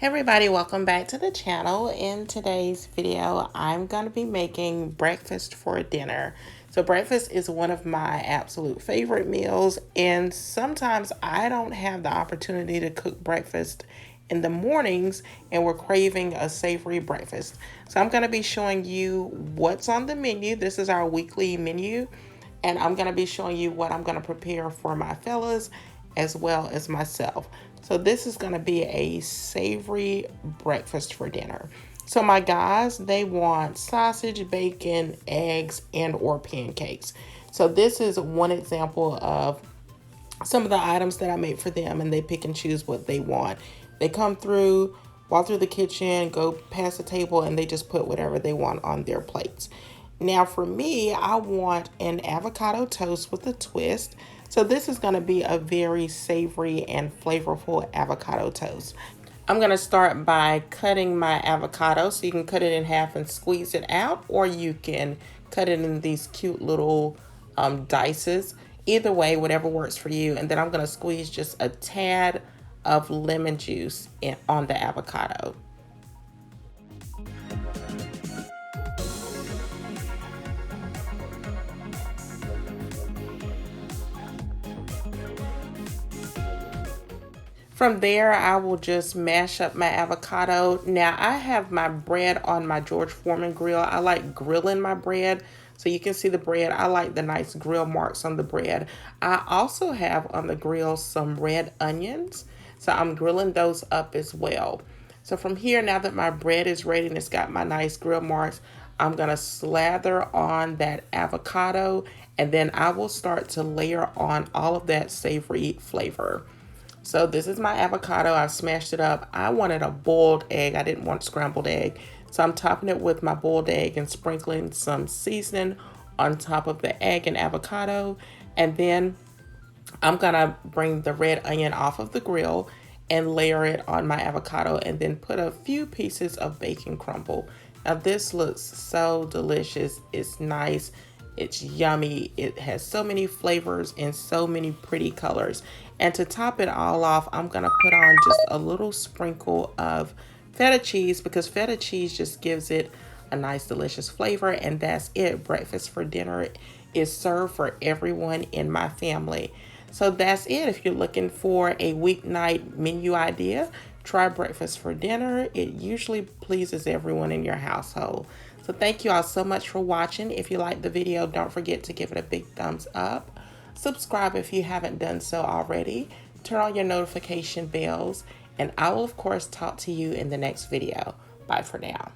Hey everybody, welcome back to the channel. In today's video, I'm going to be making breakfast for dinner. So breakfast is one of my absolute favorite meals, and sometimes I don't have the opportunity to cook breakfast in the mornings and we're craving a savory breakfast. So I'm going to be showing you what's on the menu. This is our weekly menu, and I'm going to be showing you what I'm going to prepare for my fellas as well as myself. So this is going to be a savory breakfast for dinner. So my guys, they want sausage, bacon, eggs, and or pancakes. So this is one example of some of the items that I made for them, and they pick and choose what they want. They come through, walk through the kitchen, go past the table, and they just put whatever they want on their plates. Now for me, I want an avocado toast with a twist. So this is going to be a very savory and flavorful avocado toast. I'm going to start by cutting my avocado. So you can cut it in half and squeeze it out, or you can cut it in these cute little dices. Either way, whatever works for you. And then I'm going to squeeze just a tad of lemon juice on the avocado. From there, I will just mash up my avocado. Now, I have my bread on my George Foreman grill. I like grilling my bread, so you can see the bread. I like the nice grill marks on the bread. I also have on the grill some red onions, so I'm grilling those up as well. So from here, now that my bread is ready and it's got my nice grill marks, I'm gonna slather on that avocado, and then I will start to layer on all of that savory flavor. So this is my avocado. I've smashed it up. I wanted a boiled egg. I didn't want scrambled egg. So I'm topping it with my boiled egg and sprinkling some seasoning on top of the egg and avocado. And then I'm gonna bring the red onion off of the grill and layer it on my avocado, and then put a few pieces of bacon crumble. Now this looks so delicious. It's nice. It's yummy. It has so many flavors and so many pretty colors. And to top it all off, I'm going to put on just a little sprinkle of feta cheese, because feta cheese just gives it a nice, delicious flavor. And that's it. Breakfast for dinner is served for everyone in my family. So that's it. If you're looking for a weeknight menu idea, try breakfast for dinner. It usually pleases everyone in your household. So thank you all so much for watching. If you liked the video, don't forget to give it a big thumbs up. Subscribe if you haven't done so already. Turn on your notification bells, and I will of course talk to you in the next video. Bye for now.